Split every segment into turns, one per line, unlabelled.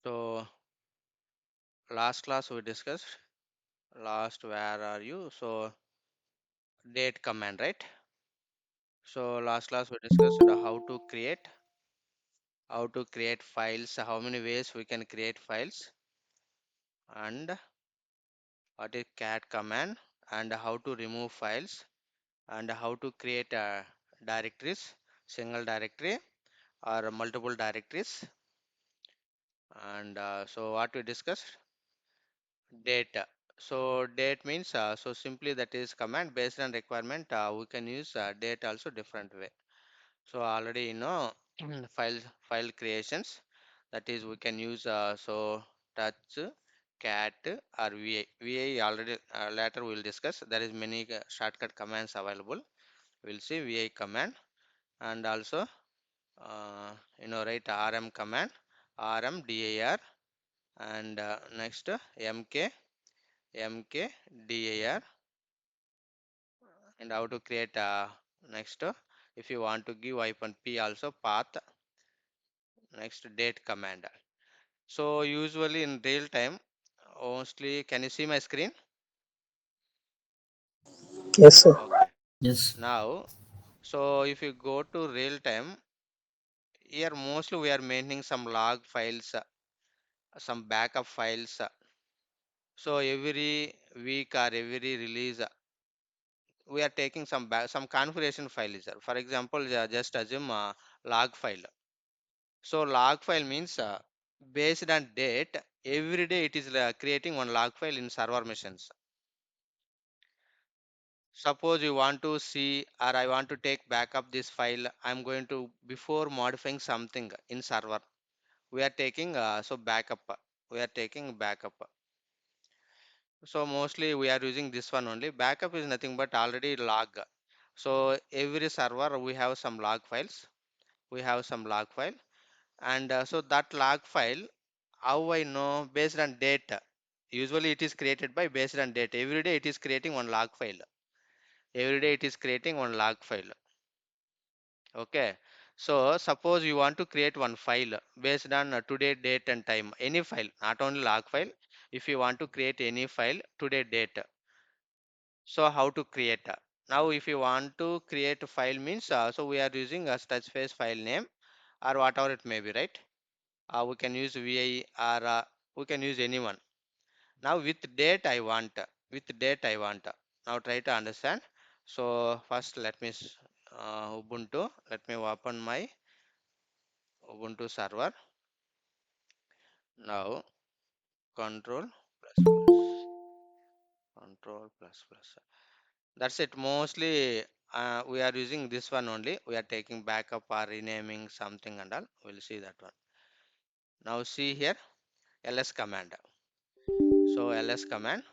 So last class we discussed last where are you? So date command, right? So last class we discussed how to create files, how many ways we can create files, and what is cat command, and how to remove files, and how to create directories, single directory or multiple directories. And so what we discussed, date. So date means so simply that is command based on requirement. We can use date also different way. So already you know file creations, that is we can use so touch cat or va already later we will discuss. There is many shortcut commands available. We'll see va command, and also right, rm command, rmdir, and next mkdir, and how to create next if you want to give -p also path, next date command. So usually in real time, mostly, can you see my screen?
Yes, sir.
Okay.
Yes.
Now, so if you go to real time, here mostly we are maintaining some log files, some backup files. So every week or every release, we are taking some configuration files. For example, just assume log file. So log file means based on date, every day it is creating one log file in server machines. Suppose you want to see or I want to take backup this file, I'm going to before modifying something in server. We are taking so backup. We are taking backup. So mostly we are using this one only. Backup is nothing but already log. So every server we have some log files. We have some log file, and so that log file, how I know based on data. Usually it is created by based on data. Every day it is creating one log file. Every day it is creating one log file. Okay. So suppose you want to create one file based on today date and time, any file, not only log file. If you want to create any file today date, so how to create? Now if you want to create a file means so we are using a touch face file name or whatever it may be, right? We can use vi or we can use anyone. Now with date I want, with date I want. Now try to understand. So first let me Ubuntu. Let me open my Ubuntu server. Now control plus plus control plus plus. That's it. Mostly we are using this one only. We are taking backup or renaming something and all. We'll see that one. Now see here ls command. So ls command,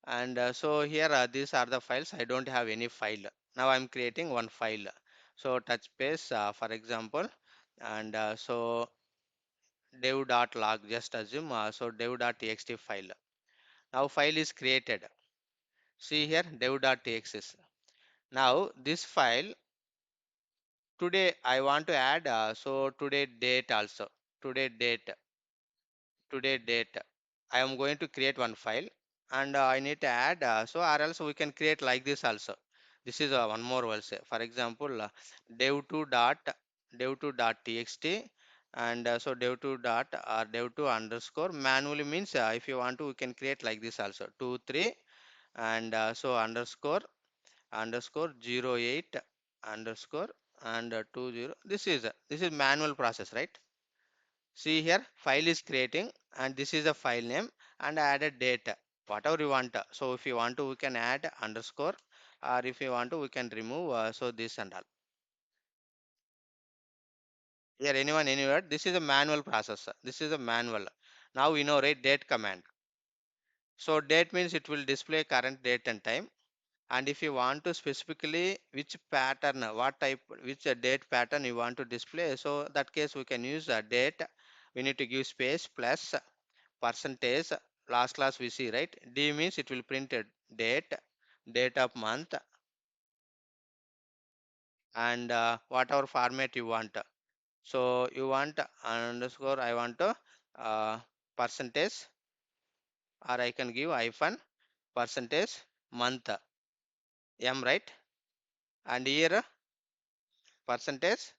and so here these are the files. I don't have any file. Now I'm creating one file. So touch paste for example, and so dev.log, just assume so dev.txt file. Now file is created. See here dev.txt. Now this file today I want to add so today date also, today date, today date. I am going to create one file, and I need to add so or else we can create like this also. This is one more will say. For example, dev2 dot dev2 dot txt, and so dev2 dot or dev2 underscore manually means if you want to we can create like this also 2 3, and so underscore 08 underscore and 20. This is manual process, right? See here file is creating, and this is the file name, and I added data whatever you want. So if you want to we can add underscore, or if you want to we can remove so this and all. Here anyone anywhere, this is a manual process. This is a manual. Now we know, right, date command. So date means it will display current date and time. And if you want to specifically which pattern, what type, which date pattern you want to display, so that case we can use a date. We need to give space plus percentage. Last class we see, right, d means it will print a date, date of month, and whatever format you want. So you want underscore, I want percentage, or I can give hyphen percentage month M, right? And here percentage,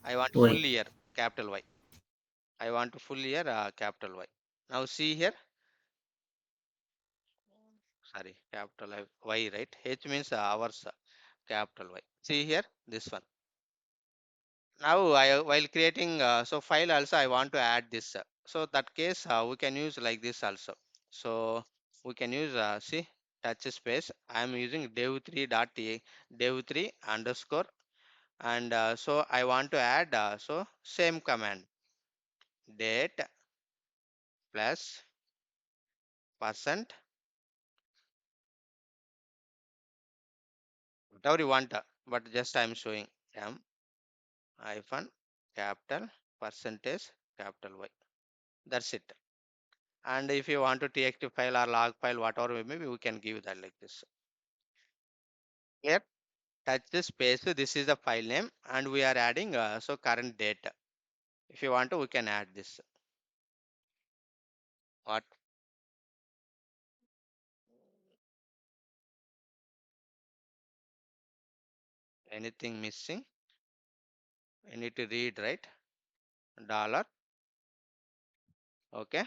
I want full
Y.
year capital Y. I want full year capital Y. Now see here, sorry, capital Y, right? H means hours, capital Y. See here, this one. Now I while creating so file also I want to add this. So that case we can use like this also. So we can use see touch space. I am using dev3 dot dev3 underscore, and so I want to add so same command date plus percent, whatever you want, but just I am showing m hyphen capital percentage capital Y. That's it. And if you want to txt file or log file, whatever, maybe we can give that like this. Here, touch the space. This is the file name, and we are adding so current date. If you want to, we can add this. What? Anything missing? You need to read, right? Dollar. Okay.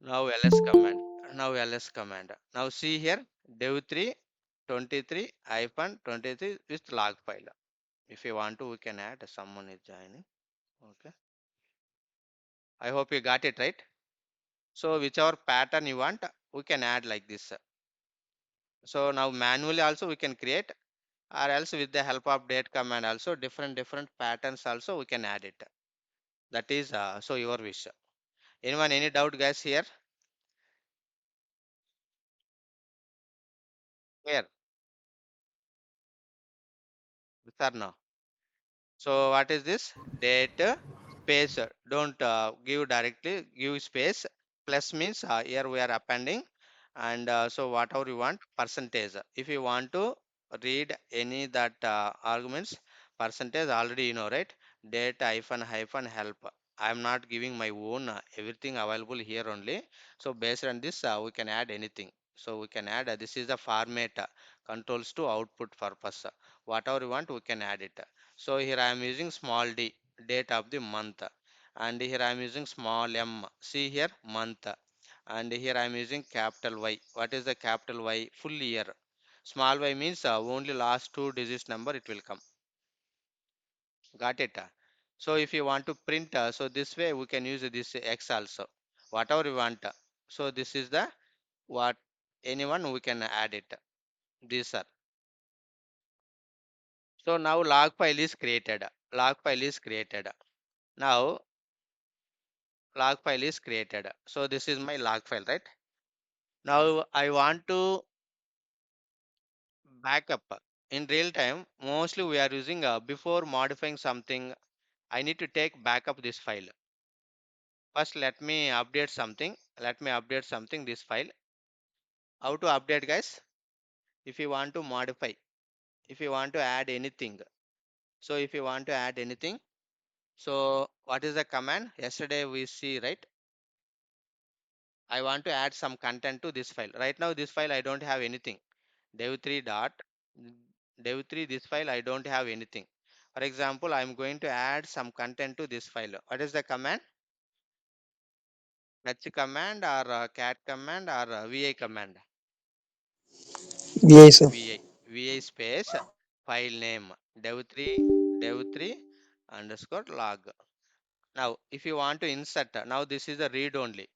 Now ls command. Now ls command. Now see here, dev3 23 hyphen 23 with log file. If you want to, we can add someone is joining. Okay. I hope you got it right. So whichever pattern you want, we can add like this. So now manually also we can create, or else with the help of date command also different patterns also we can add it. That is so your wish. Anyone any doubt guys here? Here, yes or no? So what is this? Date space. Don't give directly, give space. Plus means here we are appending, and so whatever you want, percentage. If you want to read any that arguments, percentage already you know, right? Date hyphen help. I am not giving my own everything available here only. So based on this, we can add anything. So we can add this is the format controls to output purpose. Whatever you want, we can add it. So here I am using small d, date of the month, and here I am using small m. See here, month, and here I am using capital Y. What is the capital Y? Full year. Small y means only last two digits number it will come. Got it? So if you want to print, so this way we can use this X also. Whatever you want. So this is the what anyone we can add it. These are. So now log file is created. Log file is created. Now log file is created. So this is my log file, right? Now I want to backup in real time. Mostly we are using before modifying something, I need to take backup this file. First, let me update something. Let me update something this file. How to update, guys? If you want to modify, if you want to add anything. So if you want to add anything, so what is the command? Yesterday we see, right? I want to add some content to this file. Right now, this file I don't have anything. Dev3 dot dev3 this file I don't have anything. For example, I'm going to add some content to this file. What is the command? Fetch command or cat command or vi command?
Yes, sir.
Vi space file name dev3 dev3 underscore log. Now if you want to insert, now this is the read only.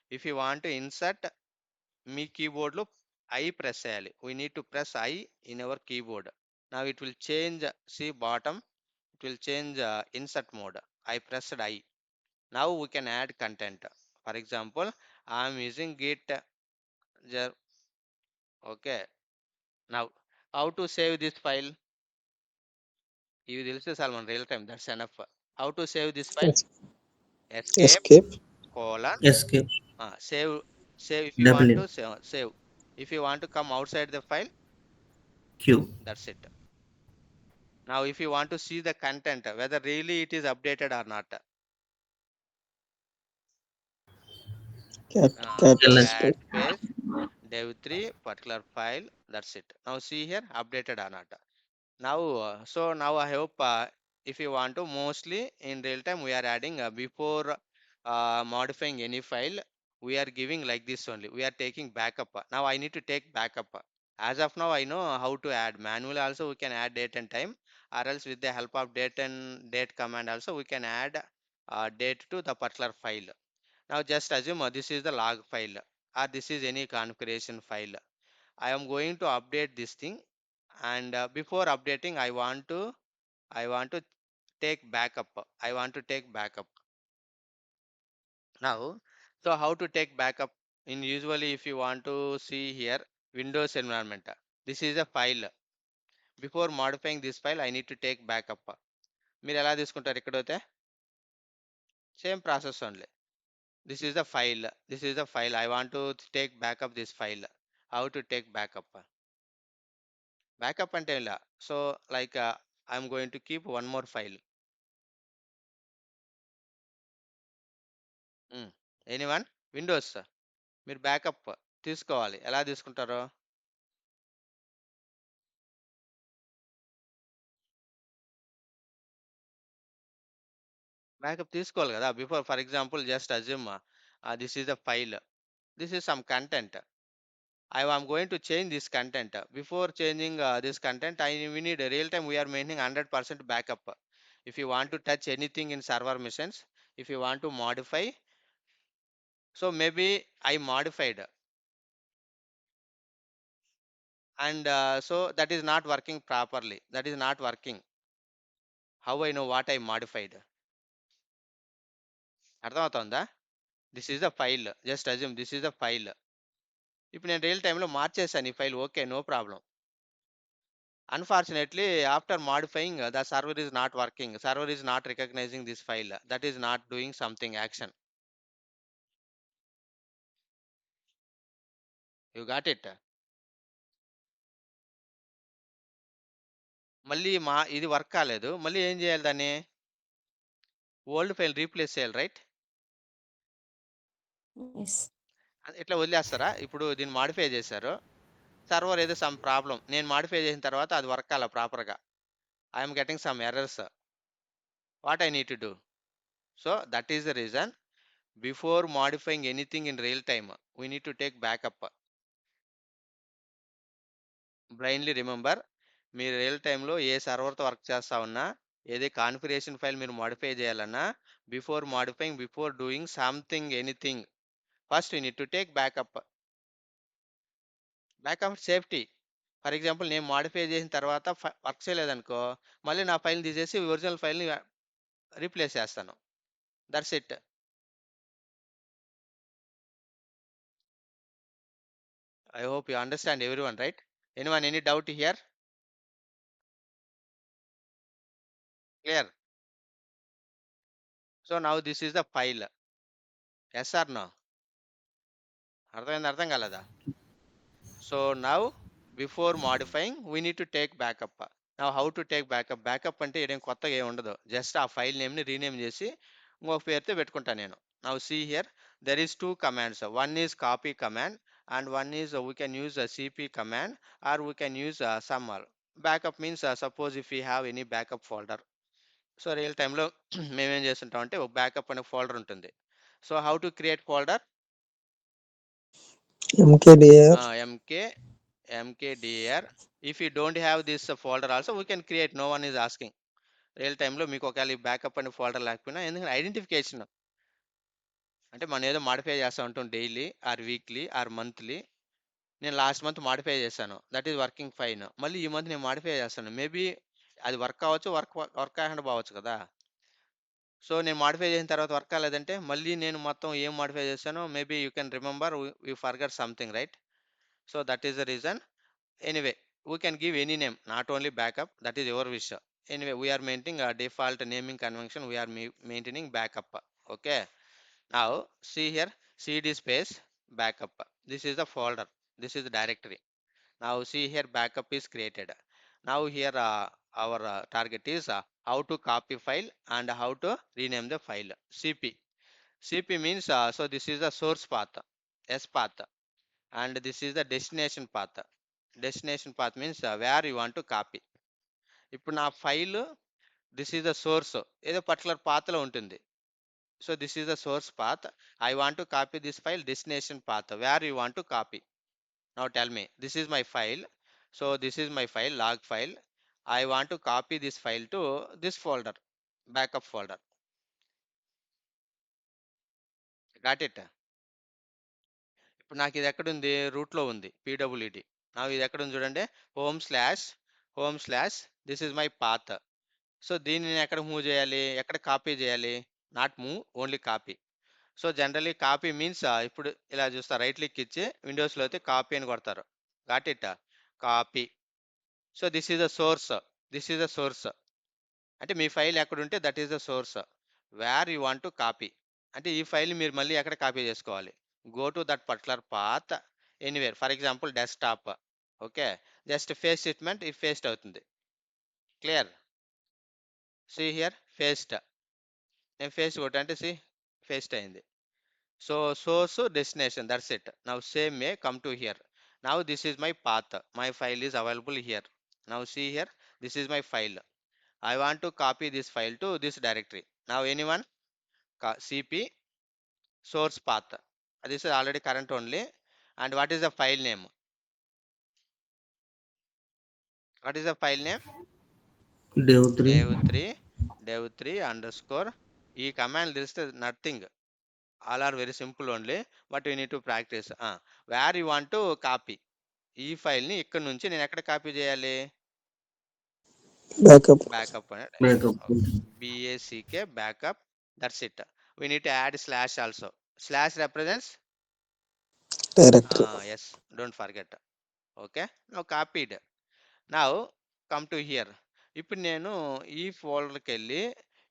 If you want to insert, me కీబోర్డ్లో I press చేయాలి. We need to press I in our keyboard. Now it will change, see bottom, it will change insert mode. I pressed I. Now we can add content. For example, I am using git okay. Now how to save this file? You will see Salman real time. That's enough. How to save this file?
Es-
Escape
Escape.
colon
Escape.
save if you
Double
want
in.
to save. If you want to come outside the file,
Q.
that's it. Now if you want to see the content, whether really it is updated or not,
Capital
cat
space.
space dev3 particular file. That's it. Now see here, updated or not. Now, so now I hope if you want to, mostly in real time, we are adding before modifying any file, we are giving like this only. We are taking backup. Now I need to take backup. As of now, I know how to add manually. Also, we can add date and time, or else with the help of date and date command, also we can add date to the particular file. Now just assume this is the log file, or this is any configuration file. I am going to update this thing, and before updating I want to take backup. I want to take backup. Now, so how to take backup? In usually if you want to see here, Windows environment, this is a file. Before modifying this file I need to take backup. మీరు ఎలా తీసుకుంటారు ఇక్కడైతే same process only. This is the file. This is the file. I want to take backup this file. How to take backup? Backup అంటే ఇలా. So like I'm going to keep one more file. Anyone? Windows. మీరు backup తీసుకోవాలి. ఎలా తీసుకుంటారు? Backup తీసుకోవాలి కదా. Before for example just assume this is the file. This is some content. I am going to change this content. Before changing this content, we need a real time. We are maintaining 100% backup. If you want to touch anything in server machines, if you want to modify, so maybe I modified, and so that is not working properly. That is not working. How I know what I modified? అర్థమవుతుందా? This is the file. Just assume this is the file. ఇప్పుడు నేను real టైంలో మార్చేసాను ఈ file. Okay, no problem. Unfortunately, after modifying, the server is not working. Server is not recognizing this file. That is not doing something action. You got it? మళ్ళీ ఇది work కాలేదు. మళ్ళీ ఏం చేయాలి దాన్ని? ఓల్డ్ ఫైల్ రీప్లేస్ చేయాలి, right?
Yes.
ఇట్లా వదిలేస్తారా? ఇప్పుడు దీన్ని మాడిఫై చేశారు. సర్వర్ ఏదో సమ్ ప్రాబ్లం. నేను మాడిఫై చేసిన తర్వాత అది వర్క్ కాల ప్రాపర్గా. I'm getting some errors. What I need to do? So that is the reason. Before modifying anything in real time, we need to take backup. Blindly remember, మీరు real టైంలో ఏ సర్వర్తో work చేస్తా ఉన్నా, ఏదే కాన్ఫిగరేషన్ ఫైల్ మీరు modify చేయాలన్నా, before modifying, before doing something anything, first you need to take backup. Backup safety. For example నేను modify చేసిన తర్వాత వర్క్ చేయలేదనుకో, మళ్ళీ నా ఫైల్ తీసేసి ఒరిజినల్ ఫైల్ని రీప్లేస్ చేస్తాను. That's it. I hope you understand everyone, right? Anyone any doubt here? Clear? So now this is the file. Yes or no? అర్థమైంది? అర్థం కాలేదా? So now before modifying we need to take backup. Now how to take backup? Backup అంటే ఏం కొత్తగా ఏమి ఉండదు. Just ఆ file నేమ్ని rename చేసి ఇంకొక పేరుతో పెట్టుకుంటాను నేను. Now see here, there is two commands. One is copy command and one is we can use CP command or we can use summer. Backup means suppose if you have any backup folder. So real టైంలో మేమేం చేస్తుంటాం అంటే ఒక backup అనే folder ఉంటుంది. So how to create folder?
MKDR.
mkdir. If you don't have this folder also, we can create. No one is asking. Real టైంలో మీకు ఒకవేళ బ్యాకప్ అనే ఫోల్డర్ లేకపోయినా, ఎందుకంటే ఐడెంటిఫికేషన్ అంటే మనం ఏదో మాడిఫై చేస్తూ ఉంటాం daily or weekly or monthly. నేను లాస్ట్ మంత్ మాడిఫై చేశాను, దట్ ఈస్ వర్కింగ్ ఫైన్. మళ్ళీ ఈ మంత్ నేను మాడిఫై చేస్తాను, మేబీ అది వర్క్ అవ్వచ్చు, వర్క్ కాకుండా పోవచ్చు కదా. సో నేను మాడిఫై చేసిన తర్వాత వర్క్ కాలేదంటే మళ్ళీ నేను మొత్తం ఏం మాడిఫై చేశానో maybe you can remember you forgot something, right? So that is the reason. Anyway, we can give any name, not only backup. That is your wish. Anyway, we are maintaining a default naming convention. We are maintaining backup. Okay. Now see here, cd space backup. This is the folder. This is the directory. Now see here, backup is created. Now here our target is how to copy file and how to rename the file. CP. CP means so this is the source path, S path, and this is the destination path. Destination path means where you want to copy. ఇప్పుడు నా file this is the source ఏదో particular పాత్లో ఉంటుంది. So this is the source path. I want to copy this file destination path where you want to copy. Now tell me this is my file. So this is my file log file. I want to copy this file to this folder, backup folder. Got it? ఇప్పుడు నాకు ఇది ఎక్కడుంది? రూట్లో ఉంది, PWD. నాకు ఇది ఎక్కడుంది చూడండి, home slash this is my path. So దీన్ని నేను ఎక్కడ మూవ్ చేయాలి, ఎక్కడ కాపీ చేయాలి? Not move, only copy. So generally copy means ఇప్పుడు ఇలా చూస్తారు, రైట్ క్లిక్ ఇచ్చి విండోస్లో అయితే కాపీ అని కొడతారు. Got it? Copy. So this is the source. This is the source అంటే మీ ఫైల్ ఎక్కడుంటే that is the source where you want to copy. అంటే ఈ ఫైల్ మీరు మళ్ళీ ఎక్కడ కాపీ చేసుకోవాలి? Go to that particular path anywhere. For example desktop. Okay, just face statement ఈ పేస్ట్ అవుతుంది. క్లియర్? See here paste. నేను పేస్ట్ కొట్టంటే సి పేస్ట్ అయింది. So source destination, that's it. Now same may come to hear. Now this is my path, my file is available here. Now see here, this is my file. I want to copy this file to this directory. Now anyone? CP source path. This is already current only. And what is the file name? What is the file name?
dev3.
dev3 underscore. ఈ command list is nothing. All are very simple only, but we need to practice. Where you want to copy? ఈ file ని ఇక్కడ నుంచి నేను ఎక్కడ copy చేయాలి?
Backup.
Backup
Backup.
BACK backup. That's it. We need to add slash also. Slash represents
Directory.
yes, don't forget. Okay, now copied. Now come to here. ఇప్పుడు నేను ఈ ఫోల్డర్కి వెళ్ళి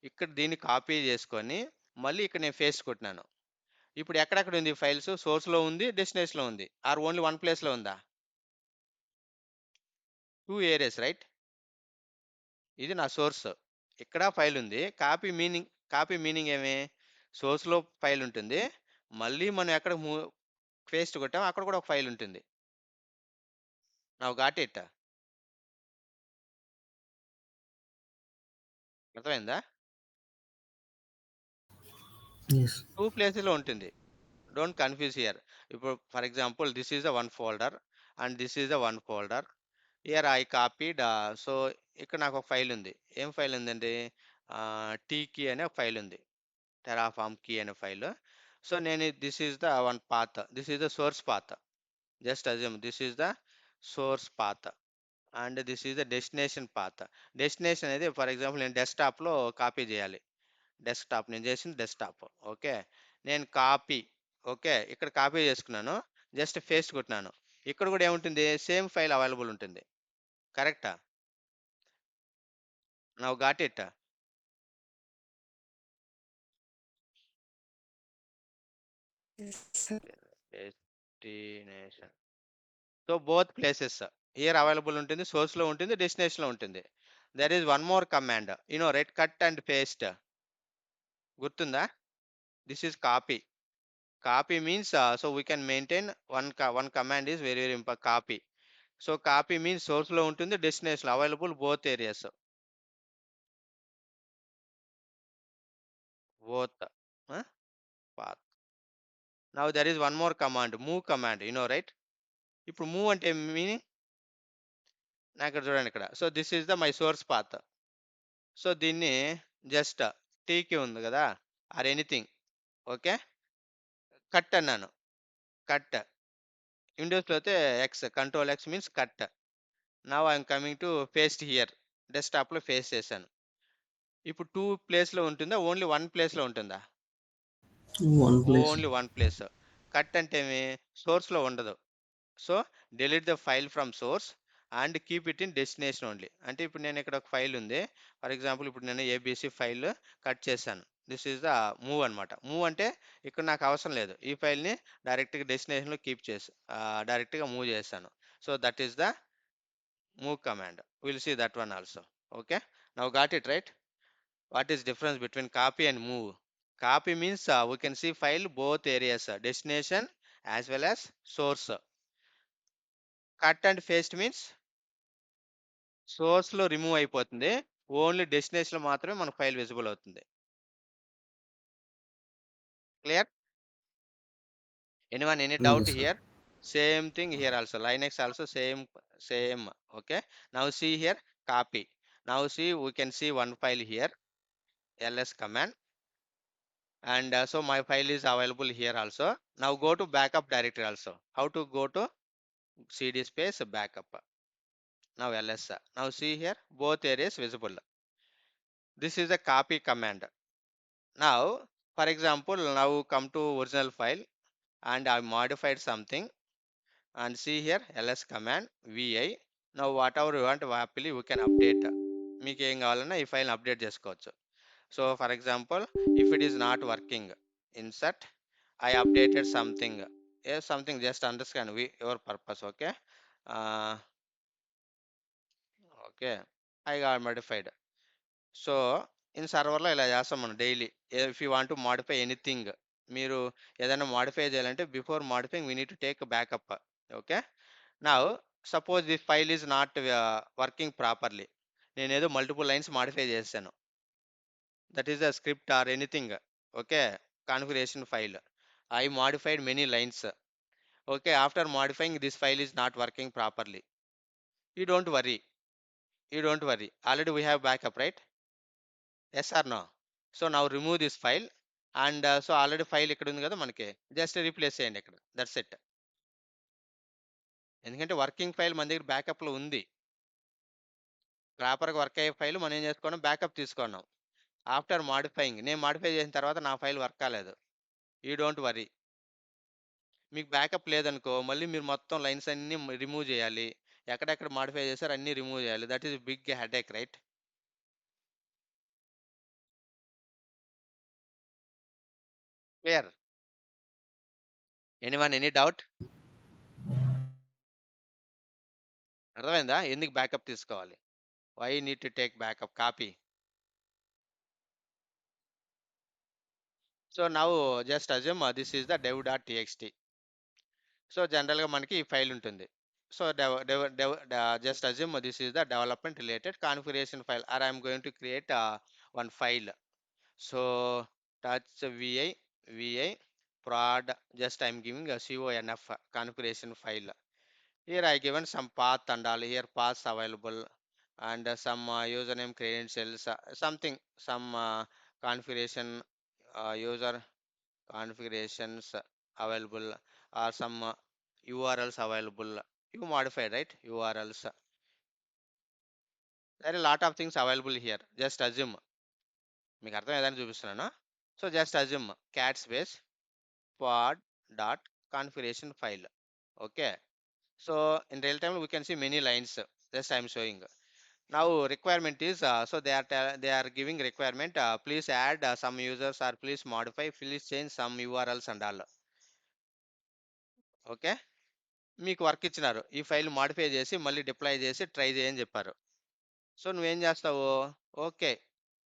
ఇక్కడ దీన్ని కాపీ చేసుకొని మళ్ళీ ఇక్కడ నేను పేస్ట్ కొట్టినాను. ఇప్పుడు ఎక్కడెక్కడ ఉంది ఫైల్స్? సోర్స్లో ఉంది, డెస్టినేషన్లో ఉంది. ఆర్ ఓన్లీ వన్ ప్లేస్లో ఉందా? Two areas, right? ఇది నా సోర్స్, ఇక్కడ ఫైల్ ఉంది. కాపీ మీనింగ్ ఏమి? సోర్స్లో ఫైల్ ఉంటుంది, మళ్ళీ మనం ఎక్కడ పేస్ట్ కొట్టాం అక్కడ కూడా ఒక ఫైల్ ఉంటుంది. Now got it. అర్థమైందా?
Yes.
టూ ప్లేసెస్లో ఉంటుంది. Don't confuse here. ఇప్పుడు for example this is the one folder and this is the one folder. Here I copied. So ఇక్కడ నాకు ఒక ఫైల్ ఉంది. ఏం ఫైల్ ఉందండి? టీ కీ అనే ఒక ఫైల్ ఉంది, టెరాఫామ్ కీ అనే ఫైల్. సో నేను this is the one path, this is the source path. Just assume this is the source path and this is the destination path. Destination అనేది for example నేను డెస్క్టాప్లో copy చేయాలి. Desktop నేను చేసింది desktop. Okay, నేను copy. Okay, ఇక్కడ copy చేసుకున్నాను, just paste కొట్టినాను. ఇక్కడ కూడా ఏముంటుంది? సేమ్ ఫైల్ అవైలబుల్ ఉంటుంది. కరెక్టా? Now got it. Destination. So both places here available ఉంటుంది, సోర్స్లో ఉంటుంది, డెస్టినేషన్లో ఉంటుంది. There is one more command, you know right, cut and paste. గుర్తుందా? This is copy. Copy means so we can maintain one command is very important. Copy. So copy means source లో ఉంటుంది, destination available both areas. Both path. Now there is one more command, move command, right? ఇప్పుడు move అంటే meaning నాకు ఇక్కడ చూడండి ఇక్కడ. So this is the my source path. So దీన్ని just టీకి ఉంది కదా, ఆర్ ఎనీథింగ్. ఓకే, కట్ అన్నాను. కట్. విండోస్లో అయితే X, control X means cut. Now I'm coming to paste here. డెస్క్టాప్లో పేస్ట్ చేశాను. ఇప్పుడు టూ ప్లేస్లో ఉంటుందా, ఓన్లీ వన్ ప్లేస్లో ఉంటుందా?
One place.
Only one place. Cut అంటే ఏమి? సోర్స్లో ఉండదు. So delete the file from source and keep it in destination only. అంటే ఇప్పుడు నేను ఇక్కడ ఒక ఫైల్ ఉంది, ఫర్ ఎగ్జాంపుల్ ఇప్పుడు నేను ఏబిసి ఫైల్ కట్ చేశాను. దిస్ ఈజ్ ద మూవ్ అనమాట. మూవ్ అంటే ఇక్కడ నాకు అవసరం లేదు, ఈ ఫైల్ని డైరెక్ట్గా డెస్టినేషన్లో కీప్ చేసి డైరెక్ట్గా మూవ్ చేశాను. So that is the move command. Will see that one also. Okay, now got it right? What is difference between copy and move? Copy means we can see file both areas, destination as well as source. Cut and paste means source లో remove అయిపోతుంది, only destination లో మాత్రమే మనకు file visible అవుతుంది. Clear? Anyone, any doubt
Yes, sir.
here? Same thing here also. Linux also same. Okay. Now see here, copy. Now see, we can see one file here, ls command, and so my file is available here also. Now go to backup directory also. How to go to cd space backup? Now ls. Now see here, both areas visible. This is a copy command. Now, for example, now come to original file and I modified something. And see here ls command vi. Now whatever you want happily we can update. మీకు ఏం కావాలన్నా ఈ file update చేసుకోవచ్చు. So for example, if it is not working, insert I updated something, a something just understand your purpose. Okay, okay, I got modified. So in సర్వర్లో ఇలా చేస్తాం మనం daily. If you want to modify anything, మీరు ఏదైనా modify చేయాలంటే before modifying we need to take backup. Okay. Now, suppose this file is not working properly. నేనేదో multiple lines modify చేశాను. That is the script or anything. Okay, configuration file. I modified many lines. Okay, after modifying this file is not working properly. You don't worry, you don't worry. Already we have backup, right? Yes or no? So now remove this file and so already file ఇక్కడ ఉంది కదా మనకి, just replace చేయండి ఇక్కడ. That's it. ఎందుకంటే working file మన దగ్గర బ్యాకప్లో ఉంది. ప్రాపర్గా వర్క్ అయ్యే ఫైల్ మనం ఏం చేసుకున్నాం, బ్యాకప్ తీసుకున్నాం. ఆఫ్టర్ మాడిఫైయింగ్, నేను మాడిఫై చేసిన తర్వాత నా ఫైల్ వర్క్ కాలేదు, యూ డోంట్ వరీ. మీకు బ్యాకప్ లేదనుకో, మళ్ళీ మీరు మొత్తం లైన్స్ అన్ని రిమూవ్ చేయాలి. ఎక్కడెక్కడ మాడిఫై చేశారు అన్ని రిమూవ్ చేయాలి. That is big headache, right? Clear? Anyone, any doubt? అర్థమైందా ఎందుకు బ్యాకప్ తీసుకోవాలి? Why need to take backup? Copy. So now just assume this is the dev.txt. So జనరల్గా మనకి ఈ ఫైల్ ఉంటుంది. So just assume this is the development related configuration file, or I'm going to create one file. So touch vi prod, just I'm giving a conf configuration file. Here I given some path and all, here paths available, and some username credentials, something, some configuration, user configurations available, or some urls available. You modify, right? Urls, there are a lot of things available here. Just assume, మీకు అర్థం ఏదైనా చూపిస్తున్నాను. So just assume cat space pod dot configuration file. Okay, so in real time we can see many lines, just I am showing. Now requirement is so they are giving requirement, please add some users, or please modify, please change some urls and all. Okay, మీకు work ఇచ్చినారు, ఈ file modify చేసి మళ్ళీ deploy చేసి try చేయని చెప్పారు. So నువ్వేం చేస్తావు? Okay,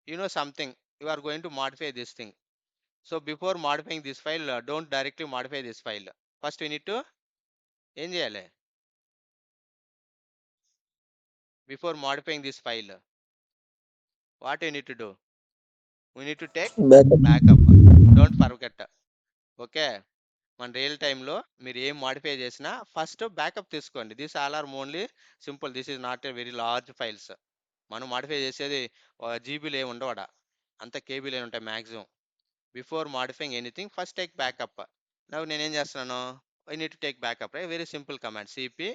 you know something, you are going to modify this thing. So before modifying this file, don't directly modify this file. First you need to ఏం చేయాలి? Before modifying this file, what you need to do? We need to take
Backup.
backup. Don't forget. Okay, మన real టైంలో మీరు ఏం modify చేసినా first backup తీసుకోండి. This all are only simple, this is not a very large files. మనం modify చేసేది జీబీలు ఏమి ఉండవాడ, అంత కేబీలు ఉంటాయి maximum. Before modifying anything first take backup. నవ్వు నేనేం చేస్తున్నాను, I need to take backup, right? Very simple command, cp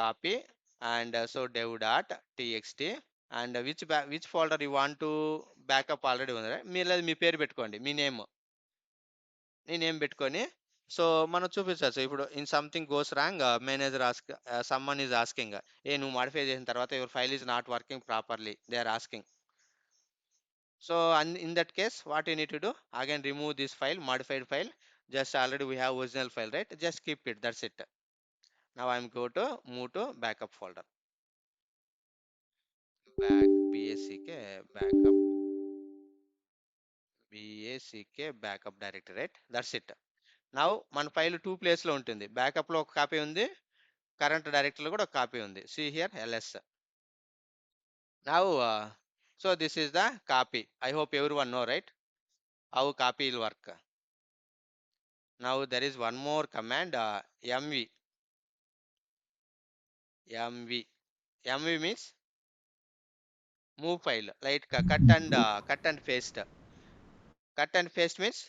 copy and so dev.txt, and which folder you want to backup already ఉంది, right? మీరు మీ పేరు పెట్టుకోండి, మీ నేమ్, నీ నేమ్ పెట్టుకొని. సో మనం చూపించవచ్చు ఇప్పుడు, in something goes wrong, manager ask, someone is asking, ఏ నువ్వు మాడిఫై చేసిన తర్వాత your file is not working properly, they are asking. So in that case what you need to do, again remove this file, modified file. Just already we have original file, right? Just keep it, that's it. Now I'm go to move to backup folder, back basic backup back backup directory, right? That's it. Now మన pile two place లో ఉంటుంది. Backup లో ఒక copy ఉంది, current డైరెక్టరీలో కూడా ఒక copy ఉంది. See here ls. Now so this is the copy. I hope everyone know, right, how copy will work. Now there is one more command, mv. mv means move file, like cut and paste means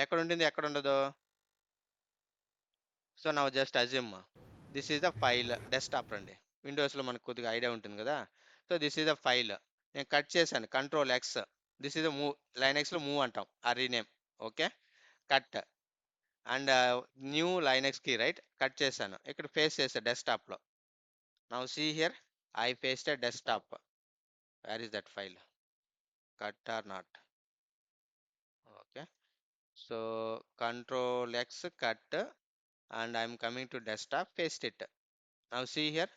ఎక్కడ ఉంటుంది ఎక్కడ ఉండదు. So నా just assume this is the file desktop రండి. విండోస్లో మనకు కొద్దిగా idea ఉంటుంది కదా. So this is the file, నేను కట్ చేశాను control X. This is the move, లైనెక్స్లో మూవ్ అంటాం ఆ rename. Okay, cut and new Linux key, right, cut చేశాను, ఇక్కడ పేస్ట్ చేశాను డెస్క్టాప్లో. Now see here I pasted desktop. Where is that file, cut or not? Okay, so control X cut and I'm coming to desktop, paste it. Now see here,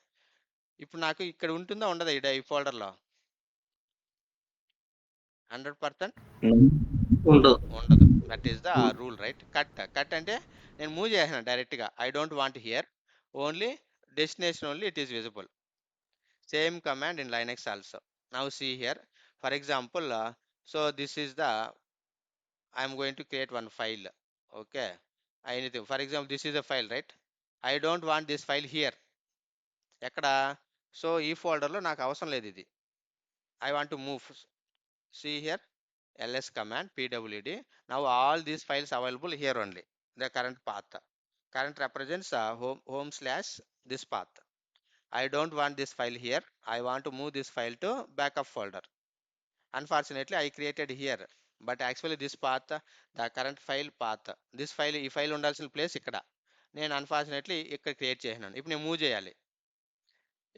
ఇప్పుడు నాకు ఇక్కడ ఉంటుందా ఉండదా ఈ ఫోల్డర్లో? 100%
ఉండదు.
ఉండదు. That is the rule, right. Cut అంటే నేను మూవ్ చేసాను డైరెక్ట్గా. I don't want here, only destination only it is visible. Same command in Linux also. Now see here, for example, so this is the, I'm going to create one file. Okay, anything, for example this is the file, right. I don't want this file here, ఎక్కడ? సో ఈ ఫోల్డర్లో నాకు అవసరం లేదు ఇది. I want to move. See here ls command pwd. Now all these files available here only, the current path. Current represents home slash this path. I don't want this file here, I want to move this file to backup folder. Unfortunately I created here, but actually this path, the current file path, this file, ఈ file ఉండాల్సిన place ఇక్కడ, నేను unfortunately ఇక్కడ create చేసినాను. ఇప్పుడు నేను move చేయాలి,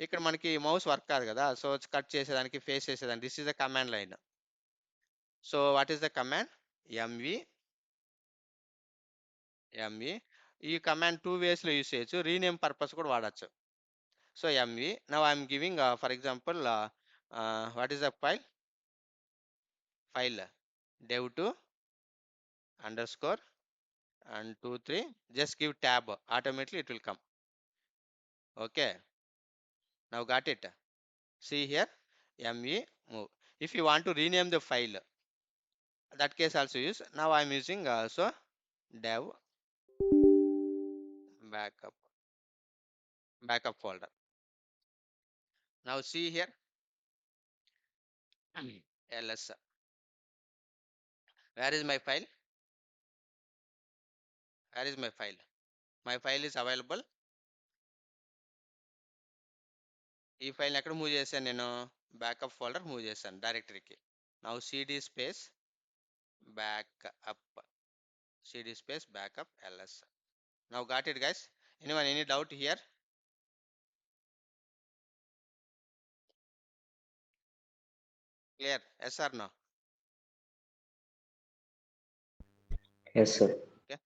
ఇక్కడ మనకి మౌస్ వర్క్ కాదు కదా. సో కట్ చేసేదానికి, ఫేస్ చేసేదానికి, this is the command line. So what is the command? mv. ఈ కమాండ్ టూ వేస్లో యూస్ చేయొచ్చు, రీనేమ్ పర్పస్ కూడా వాడచ్చు. So mv, now I'm giving for example what is the file dev2 underscore and 23, just give tab, automatically it will come. Okay, now got it. See here mv move. If you want to rename the file, that case also use. Now I'm using so dev backup folder. Now see here ls, where is my file? Where is my file? My file is available. ఈ file ఎక్కడ move చేశాను నేను? Backup folder move చేశాను డైరెక్టరీకి. Now cd space backup, cd space backup ls. Now got it guys. Anyone any doubt here? Clear? Yes or no?
Yes, sir.
Okay,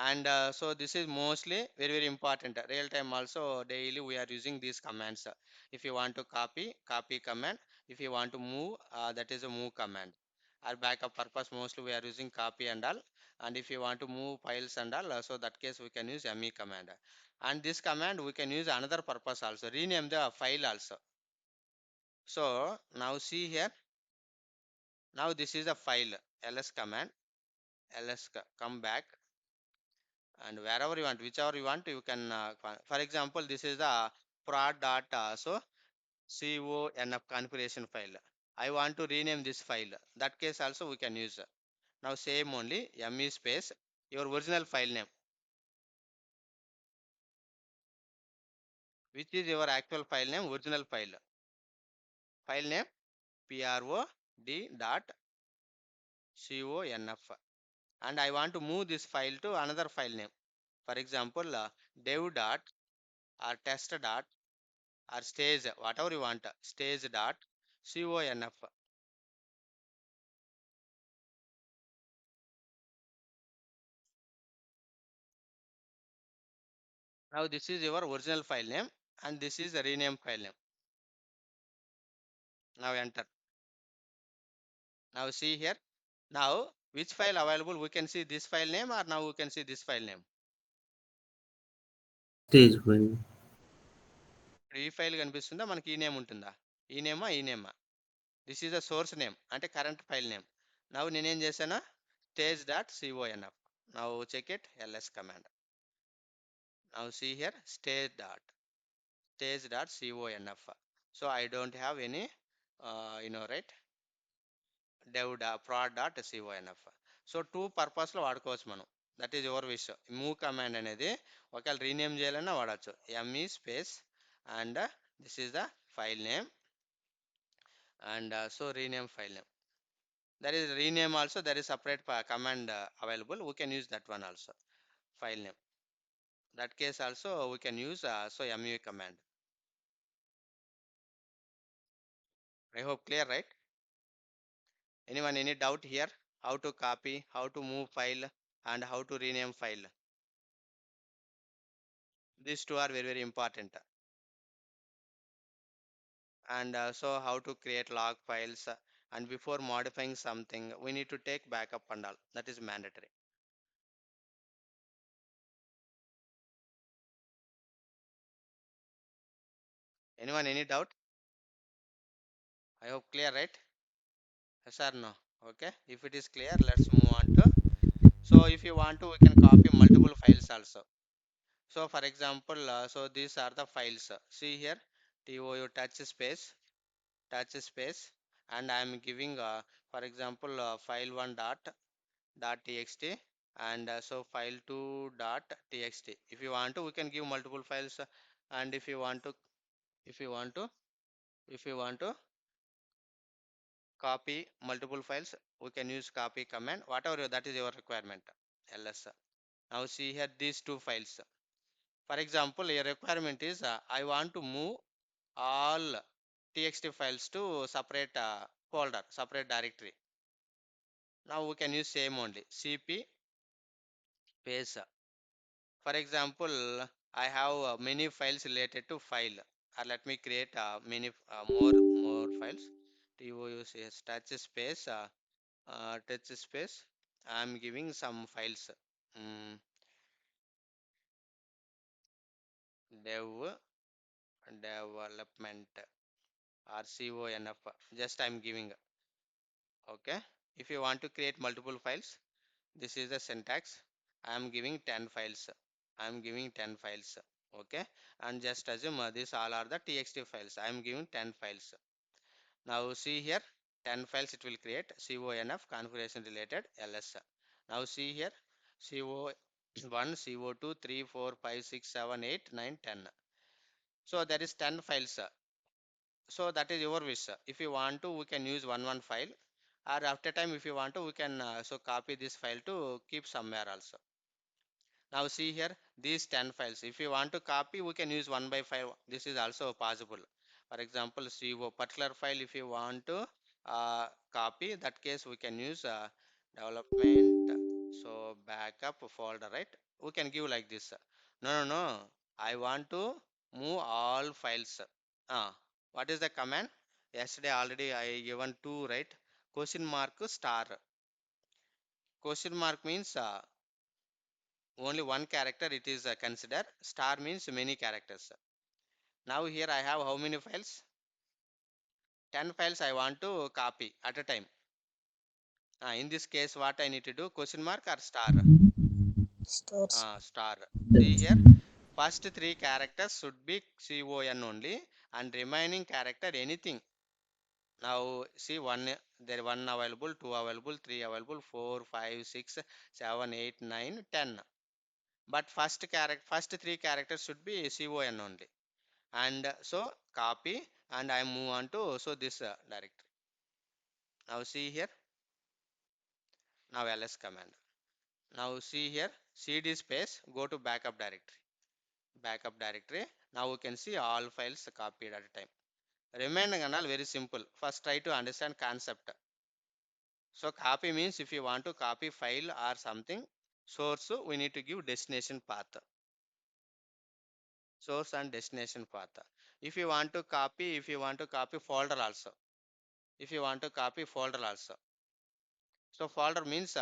and so this is mostly very important. Real time also daily we are using these commands. If you want to copy command. If you want to move, that is a move command. Our backup purpose mostly we are using copy and all. And if you want to move files and all, so that case we can use me command. And this command we can use another purpose also, rename the file also. So now see here, now this is a file, ls command, come back, and wherever you want, whichever you want, you can for example this is the prod dot so conf configuration file. I want to rename this file, that case also we can use. Now same only, me space your original file name, which is your actual file name, original file name prod dot conf. And I want to move this file to another file name, for example dev dot or test dot or stage, whatever you want, stage dot conf. Now this is your original file name and this is the rename file name. Now enter. Now see here. Now which file available? We can see this file name, or now we can see this file name.
Stage file.
ఈ file కనిపిస్తుందా, మనకి ఈ name ఉంటుందా? ఈ నేమా ఈ నేమా? This is the source name, అంటే కరెంట్ ఫైల్ నేమ్. నవ్వు నేనేం చేశాను, stage.conf. Now check it, ls command. Now see here stage.conf. So I don't have any right, dev.prod.conf. So two పర్పస్లో వాడుకోవచ్చు మనం. That is your wish. Move command అనేది ఒకవేళ rename చేయాలన్నా వాడచ్చు. M E space and this is the file name, and so rename file name. There is rename also, there is separate command available. We can use that one also. File name, that case also we can use so mu command. I hope clear, right? Anyone any doubt here? How to copy, how to move file, and how to rename file? These two are very very important. And so how to create log files, and before modifying something we need to take backup and all. That is mandatory. Anyone any doubt? I hope clear, right? Yes or no? Okay, if it is clear, let's move on to. So if you want to, we can copy multiple files also. So for example, so these are the files. See here, TOU touch space, and I am giving, for example, file1 dot txt, and so file2 dot txt. If you want to, we can give multiple files, and if you want to, if you want to, if you want to copy multiple files, we can use copy command. Whatever that is your requirement. ls. Now see here these two files. For example, a requirement is I want to move all txt files to separate folder, separate directory. Now we can use same only cp paste. For example, I have many files related to file. Let me create many more files. TOUCS touch space touch space. I am giving some files. Mm, dev development RCONF. Just I am giving. Okay. If you want to create multiple files, this is the syntax. I am giving 10 files. I am giving 10 files. Okay. And just assume these all are the txt files. I am giving 10 files. Now see here, 10 files it will create. CONF configuration related ls. Now see here, CO1, CO2, 3, 4, 5, 6, 7, 8, 9, 10. So there is 10 files. So that is your wish. If you want to, we can use one file, or after time if you want to, we can so copy this file to keep somewhere also. Now see here these 10 files. If you want to copy, we can use 1 by 5. This is also possible. For example, CO particular file, if you want to copy, that case we can use development, so backup folder, right? We can give like this. No, I want to move all files. Ah, what is the command? Yesterday already I given two, right? Question mark star. Question mark means only one character it is considered. Star means many characters. Now here I have how many files? 10 files I want to copy at a time. In this case what I need to do, question mark or star?
Stars.
Star. See
Yes.
here, first three characters should be con only, and remaining character anything. Now see one, there one available, two available, three available, 4, 5, 6, 7, 8, 9, 10. But first three characters should be con only. And so copy, and I move on to so this directory. Now see here, now ls command. Now see here, cd space, go to backup directory. Now we can see all files copied at a time. Remaining and all very simple. First try to understand concept. So copy means if you want to copy file or something, source we need to give destination path, source and destination path. If you want to copy, if you want to copy folder also, if you want to copy folder also. So folder means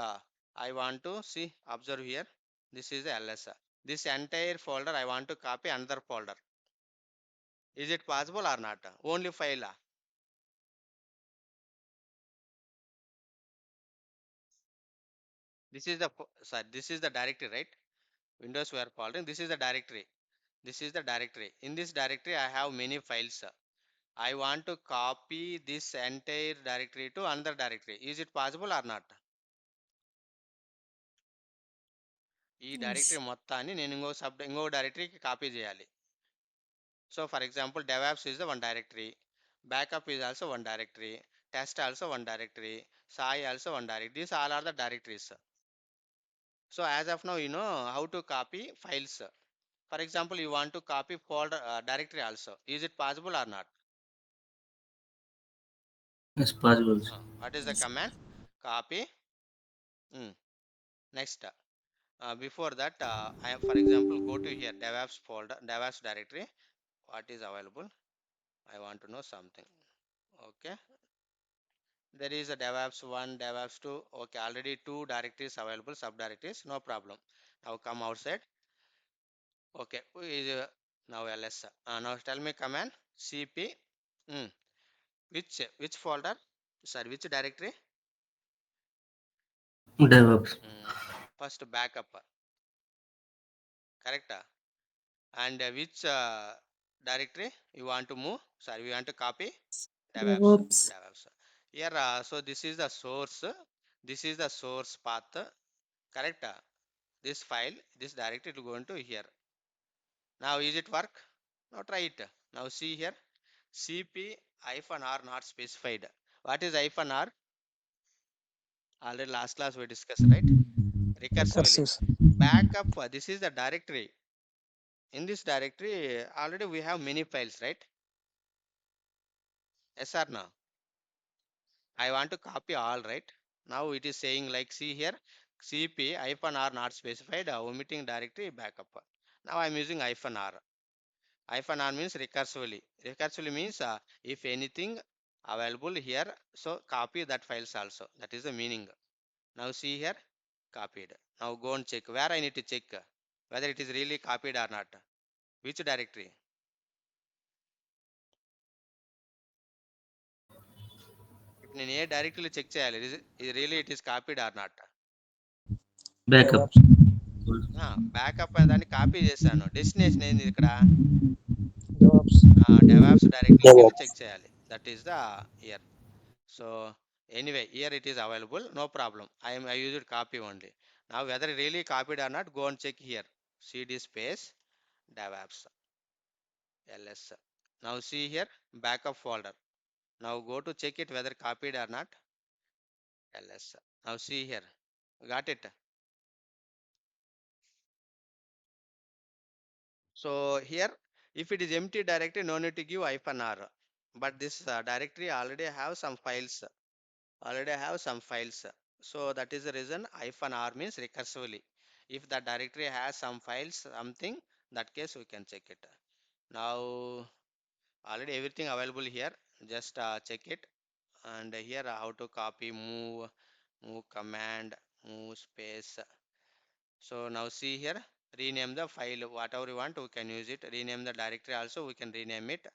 I want to see, observe here. This is the ls. This entire folder I want to copy another folder. Is it possible or not? Only file. This is the sorry, this is the directory, right? Windows we are following. This is the directory. This is the directory. In this directory, I have many files. I want to copy this entire directory to another directory. Is it possible or not? ఈ directory
Yes.
మొత్తాన్ని నేను ఇంకో డైరెక్టరీకి copy చేయాలి. So for example, DevOps is the one directory, backup is also one directory, test also one directory, Sai also one directory. These all are the directories. So as of now, you know how to copy files. For example, you want to copy folder directory also. Is it possible or not?
It's possible.
What is the
Yes.
command? Copy. Next, before that, for example, go to here DevOps folder, DevOps directory. What is available? I want to know something. Okay, there is a DevOps 1, DevOps 2. Okay, already two directories available, subdirectories, no problem. Now come outside. Okay, who is now ls. Now tell me command cp. Mm, which folder? Sorry, which directory?
DevOps.
First backup, correct? And which directory you want to move? Sorry, we want to copy DevOps.
DevOps.
DevOps. Here, so this is the source. This is the source path, correct? This file, this directory will go into here. Now is it work? Now try it. Now see here, cp -r not specified. What is -r? Already last class we discussed, right? Recursively.
Recursive.
Backup, this is the directory. In this directory, already we have many files, right? Yes or no? I want to copy all, right? Now it is saying like, see here, cp -r not specified, omitting directory backup. Now I am using -r. -r means recursively. Recursively means if anything available here, so copy that files also. That is the meaning. Now see here, copied. Now go and check. Where I need to check whether it is really copied or not. Which directory? ఇప్పుడు నేను ఏ డైరెక్టరీలో check చేయాలి ఇది really it is copied or not.
Backup.
DevOps.
Backup అనే దాన్ని copy చేశాను. Destination ఏంది ఇక్కడ?
DevOps.
డెవాప్స్ డైరెక్టరీకి వెళ్ళి
DevOps.
చెక్ చేయాలి. That is the here. So anyway here it is available, no problem. I used copy only. Now whether really copied or not, go and check here. cd space devaps ls. Now see here, backup folder. Now go to check it whether copied or not, ls. Now see here, got it. So here, if it is empty directory, no need to give -r. But this directory already have some files. Already have some files. So that is the reason -r means recursively. If the directory has some files, something, that case we can check it. Now already everything available here. Just check it. And here how to copy, move command, move space. So now see here, rename the file, whatever you want, we can use it. Rename the directory also, we can rename it.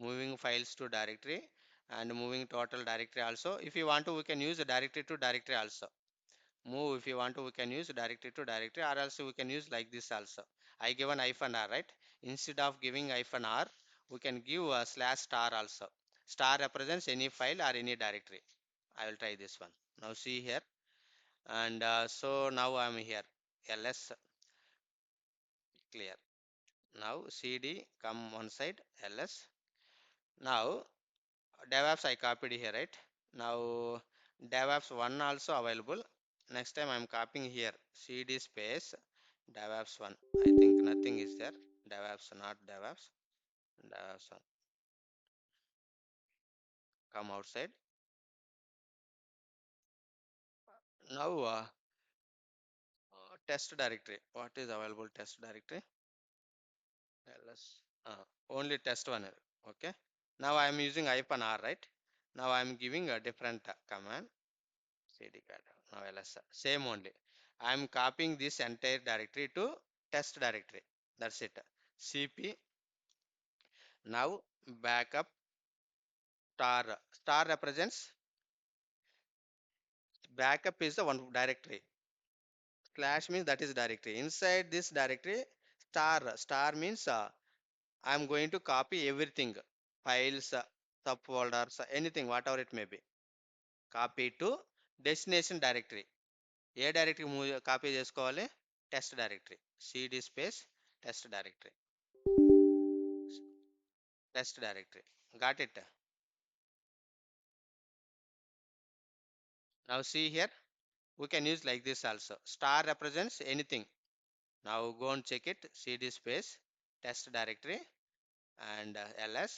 Moving files to directory and moving total directory also. If you want to, we can use the directory to directory also. Move, if you want to, we can use directory to directory, or also we can use like this also. I given -r, right? Instead of giving -r, we can give a /star also. Star represents any file or any directory. I will try this one. Now see here. And so now I am here. ls clear. Now cd come one side, ls. Now devops I copied here, right? Now devops 1 also available. Next time I'm copying here, cd space devops 1. I think nothing is there. Devops, not devops. Devops 1, come outside. Now test directory, what is available? Test directory, ls, only test one. Okay, now I am using -r, right? Now I am giving a different command. cd cat. Now ls same only. I am copying this entire directory to test directory. That's it. Cp. Now backup star. Star represents backup is the one directory. Slash means that is directory. Inside this directory, star means I'm going to copy everything, files, subfolders, anything, whatever it may be. Copy to destination directory. ఏ directory copy చేసుకోవాలి? Test directory. cd space test directory. Test directory. Got it? Now see here, we can use like this also. Star represents anything. Now go and check it. cd space test directory and ls.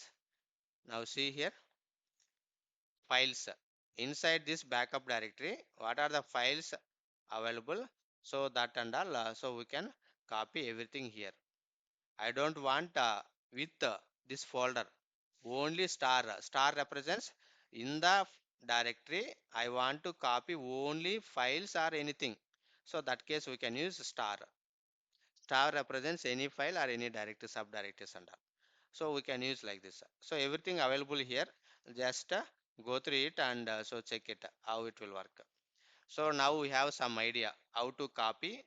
Now see here, files. Inside this backup directory, what are the files available? So that and all, so we can copy everything here. I don't want with this folder. Only star. Star represents in the directory. I want to copy only files or anything. So that case we can use star. Star represents any file or any directory, subdirectories and all. So we can use like this. So everything available here. Just go through it and so check it how it will work. So now we have some idea how to copy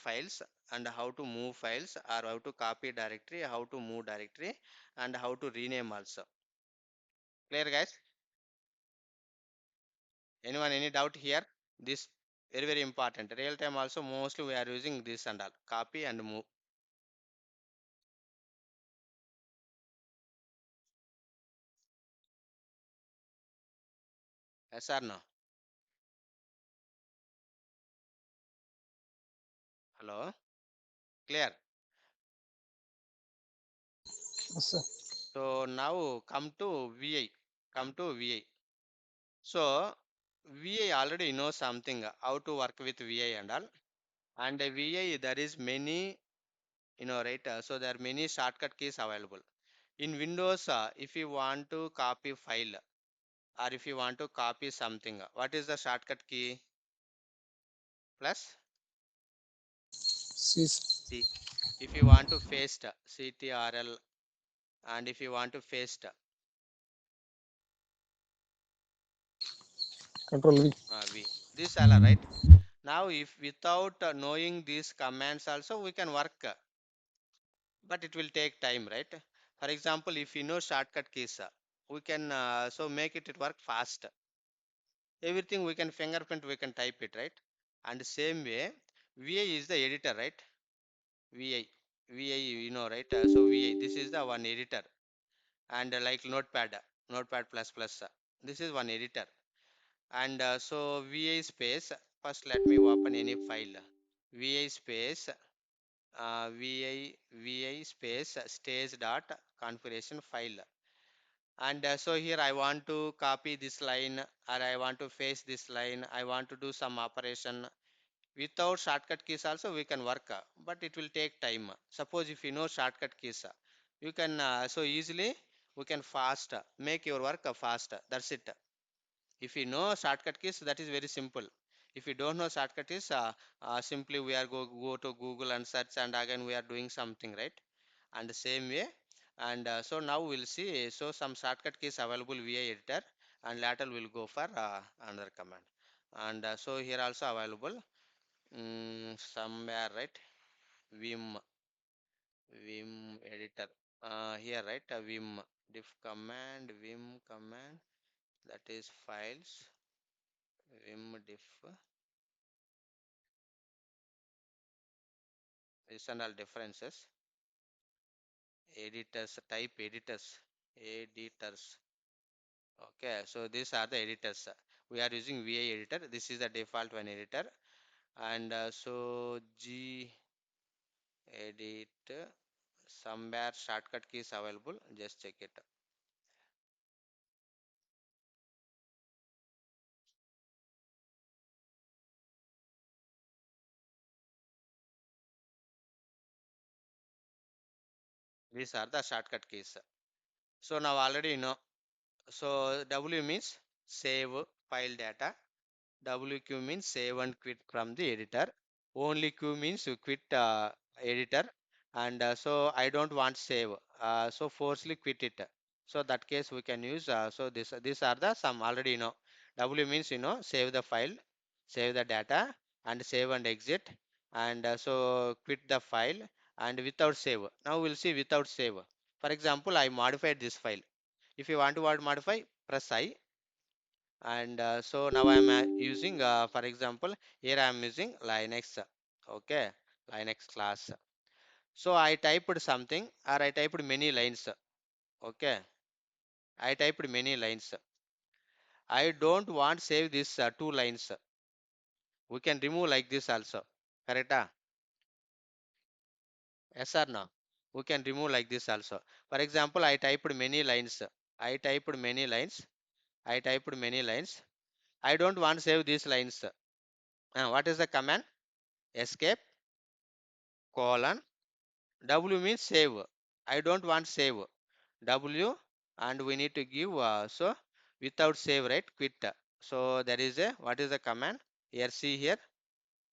files and how to move files, or how to copy directory, how to move directory, and how to rename also. Clear guys? Anyone any doubt here? This very important. Real time also mostly we are using this and all. Copy and move. Yes or no? Hello? Clear?
Yes, sir.
So now come to VI. Come to VI. So VI already know something how to work with VI and all. And VI there is many, right? So there are many shortcut keys available. In Windows, if you want to copy file or if you want to copy something, what is the shortcut key? Plus
C, sir.
C. If you want to paste, CTRL, and if you want to paste,
Control V.
V. This all right. Now if without knowing these commands also we can work, but it will take time, right? For example, if you know shortcut keys, we can so make it work fast. Everything we can fingerprint, we can type it, right? And same way, VI is the editor, right? Vi right? So vi, this is the one editor. And like notepad plus plus, this is one editor. And so vi space, first let me open any file. Vi space vi space stage dot configuration file. And so here I want to copy this line, or I want to paste this line, I want to do some operation. Without shortcut keys also we can work, but it will take time. Suppose if you know shortcut keys, you can so easily we can fast make your work fast. That's it. If you know shortcut keys, that is very simple. If you don't know shortcut keys, simply we are go to Google and search, and again we are doing something, right? And the same way. And so now we'll see, so some shortcut keys available via editor, and later we'll go for another command. And so here also available, somewhere, right? Vim vim editor, here, right? Vim vim command, that is files, vim diff, this and all differences. Editors, type editors. Okay, so these are the editors. We are using vi editor. This is the default one editor. And so g edit, somewhere shortcut keys available, just check it. These are the shortcut keys. So now already you know. So W means save, file data. WQ means save and quit from the editor. Only Q means you quit editor. And so I don't want save. So forcefully quit it. So that case we can use. So these are the some already W means save the file, save the data, and save and exit. And so quit the file and without save. Now we'll see without save. For example, I modified this file. If you want to modify, press I. And so now I am using for example here I am using Linux. Okay, Linux class. So I typed something or I typed many lines. Okay, I typed many lines. I don't want save this 2 lines. We can remove like this also, correct? Yes or no? We can remove like this also. For example, I typed many lines. I typed many lines. I typed many lines. I don't want save these lines. What is the command? Escape colon. W means save. I don't want save. W, and we need to give so without save, right? Quit. So there is a what is the command? Here see here,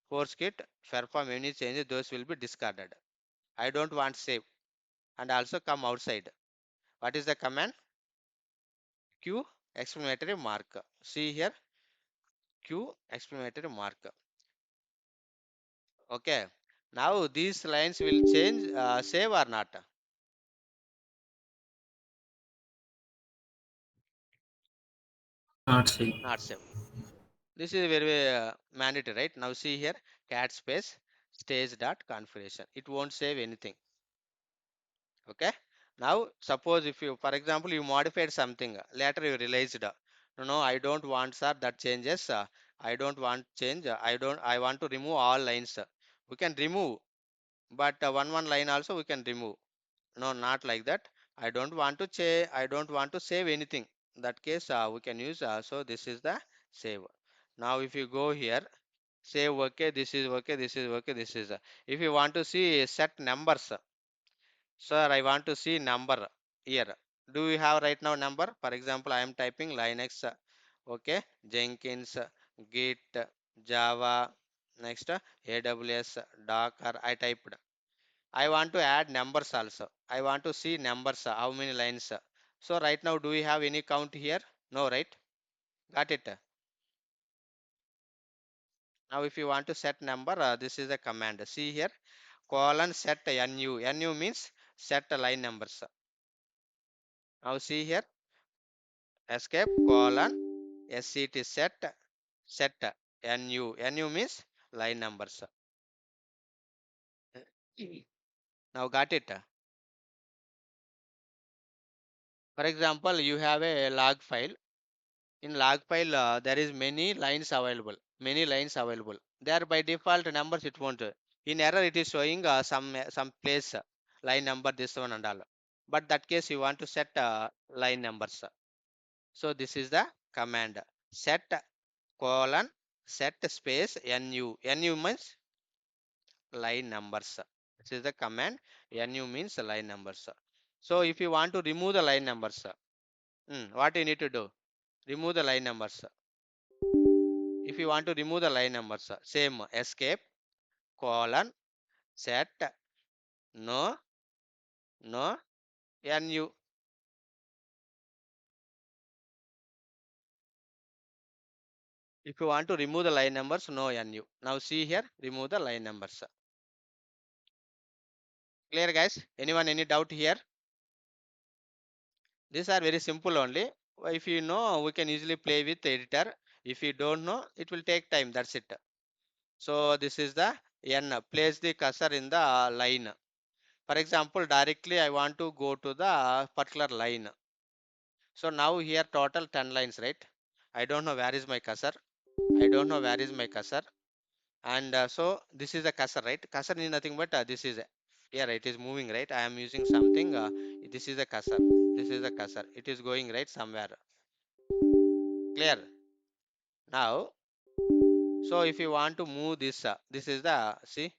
force quit, perform any changes, those will be discarded. I don't want save, and also come outside. What is the command? Q exclamatory mark. See here, Q exclamatory mark. Okay. Now these lines will change, save or not?
Not safe.
Not save. This is very mandatory, right? Now see here, cat space stage dot configuration. It won't save anything. Okay. Now suppose if you, for example, you modified something, later you realized, no, I don't want sir that changes. I don't want change. I want to remove all lines. We can remove, but one line also we can remove. No, not like that. I don't want to change. I don't want to save anything. That case we can use. So this is the save. Now if you go here, save okay, this is okay, this is okay, this is if you want to see set numbers, sir, I want to see number here. Do you have right now number? For example, I am typing Linux, okay, Jenkins, Git, Java, next AWS, Docker, I typed. I want to add numbers also. I want to see numbers, how many lines. So right now, do we have any count here? No, right? Got it. Now if you want to set number, this is the command. See here, colon set nu. Nu means set line numbers. Now see here, escape colon set set nu. Nu means line numbers. Now got it. For example, you have a log file. In log file, there is many lines available. Many lines available. There by default numbers it won't. In error it is showing some place line number this one and all. But that case you want to set line numbers. So this is the command set colon set space nu. Nu means line numbers. This is the command. Nu means line numbers. So if you want to remove the line numbers, what you need to do? Remove the line numbers. If you want to remove the line numbers, same escape colon set no no nu. If you want to remove the line numbers, no nu. Now see here, remove the line numbers. Clear guys? Anyone any doubt here? These are very simple only. If you know, we can easily play with editor. If you don't know, it will take time. That's it. So this is the n. Place the cursor in the line. For example, directly I want to go to the particular line. So now here total 10 lines, right? I don't know where is my cursor. I don't know where is my cursor. And so this is the cursor, right? Cursor is nothing but this is here it is moving, right? I am using something. This is the cursor. This is the cursor. It is going right somewhere. Clear? Now, so if you want to move this, this is the see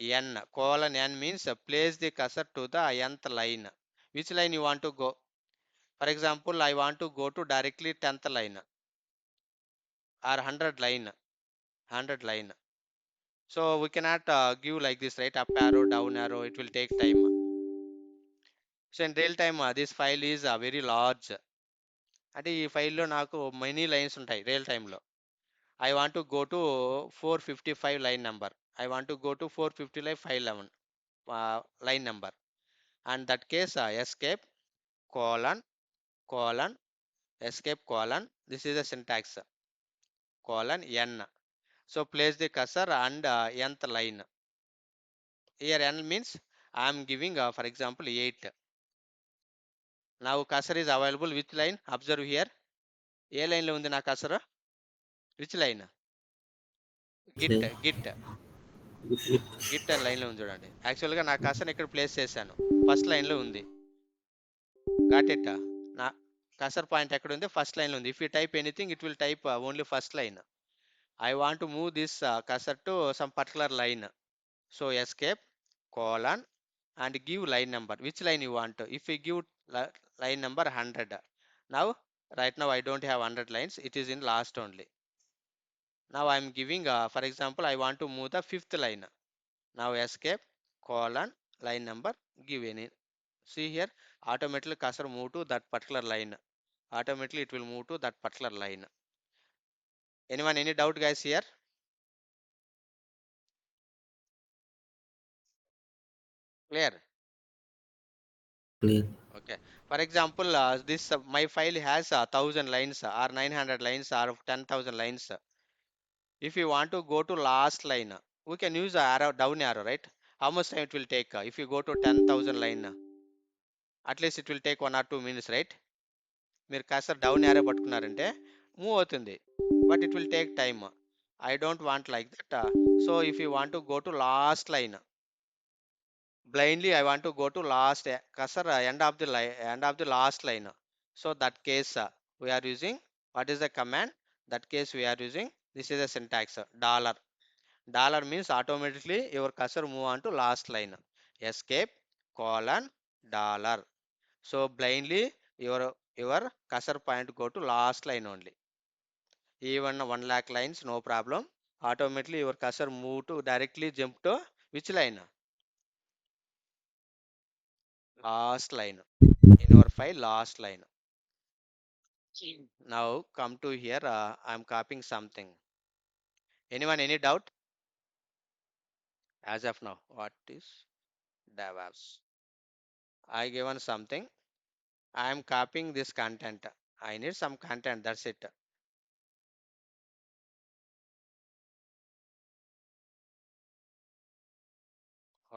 n colon n means place the cursor to the nth line. Which line you want to go? For example, I want to go to directly 10th line. or 100 line. So we cannot give like this, right? Up arrow, down arrow, it will take time. So in real time, this file is very large. అంటే ఈ ఫైల్లో నాకు many lines ఉంటాయి real టైంలో. I want to go to 455 line number. I want to go to 455 line number. And that case escape colon escape colon, this is a syntax colon n. So place the cursor and nth line. Here n means I am giving for example 8. Now cursor is available which line? Observe here. ఏ line లో ఉంది నా cursor? Which line? Git
Say,
git git అని line లో ఉంది చూడండి. యాక్చువల్గా నా కసర్ ఇక్కడ ప్లేస్ చేశాను, ఫస్ట్ లైన్ లో ఉంది. Got it? నా కసర్ పాయింట్ ఎక్కడ ఉంది? ఫస్ట్ లైన్ లో ఉంది. If you type anything it will type only first line. I want to move this cursor to some particular line. So escape colon and give line number. Which line you want? If we give line number 100. Now right now I don't have 100 lines. It is in last only. Now I am giving for example I want to move the fifth line. Now escape colon line number, give any. See here, automatically cursor move to that particular line. Automatically it will move to that particular line. Anyone any doubt guys here? Clear?
clear.
Okay. For example, this my file has 1000 lines or 900 lines or 10,000 lines. If you want to go to last line, we can use the arrow, down arrow, right? How much time it will take? If you go to 10,000 line, at least it will take 1 or 2 minutes, right? మీరు కసర్ down arrow పట్టుకున్నారంటే move అవుతుంది, but it will take time. I don't want like that. So if you want to go to last line, blindly I want to go to last cursor end of the last line. So that case we are using, what is the command? That case we are using, this is a syntax dollar. Dollar means automatically your cursor move on to last line. Escape colon dollar. So blindly your cursor point go to last line only. Even 1 lakh lines no problem, automatically your cursor move to directly jump to which line? Last line in our file, last line. Now come to here, I'm copying something. Anyone any doubt as of now? What is DevOps? I given something, I am copying this content. I need some content, that's it.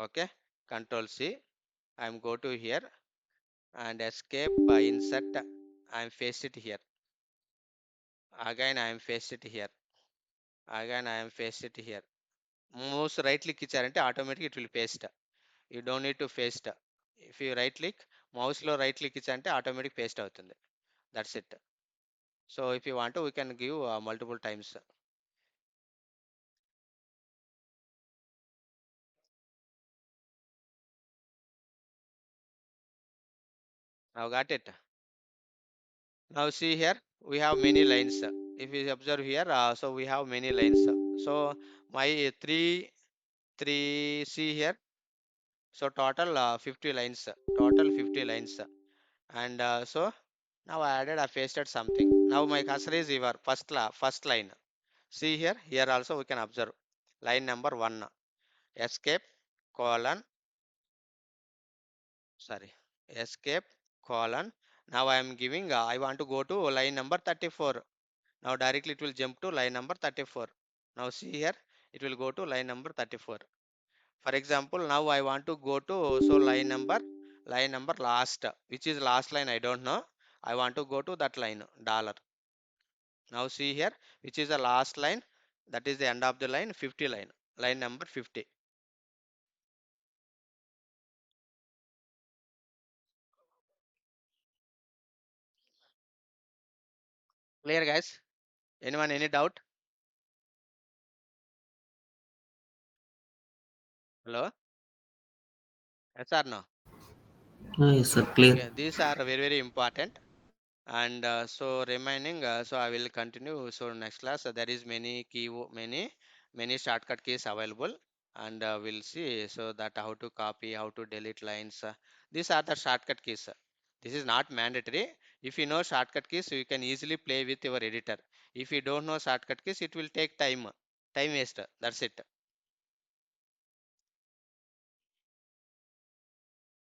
Okay, control C. I'm go to here and escape insert. I'm paste it here. Again I am paste it here. Again I am paste it here. Mouse right click ఇచ్చారంటే automatically it will paste. You don't need to paste. If you right click, mouse లో right click ఇచ్చారంటే automatic paste అవుతుంది. That's it. So if you want to, we can give multiple times. Now got it. Now see here, we have many lines. If you observe here, so we have many lines. So my three, see here. So total 50 lines. Total 50 lines. And so now I pasted something. Now my cursor is your first line. See here. Here also we can observe line number 1. Escape colon, sorry, escape colon. Now I am giving I want to go to line number 34. Now directly it will jump to line number 34. Now see here, it will go to line number 34. For example, now I want to go to, so line number last, which is last line I don't know. I want to go to that line dollar. Now see here, which is the last line, that is the end of the line, 50 line number 50. Clear guys? Anyone any doubt? Hello? Yes or no?
Yes, sir, clear.
Okay, these are very important. And so remaining, so I will continue. So next class, there is many many shortcut keys available, and we'll see so that how to copy, how to delete lines. These are the shortcut keys. This is not mandatory. If you know shortcut keys, you can easily play with your editor. If you don't know shortcut keys, it will take time waste. That's it.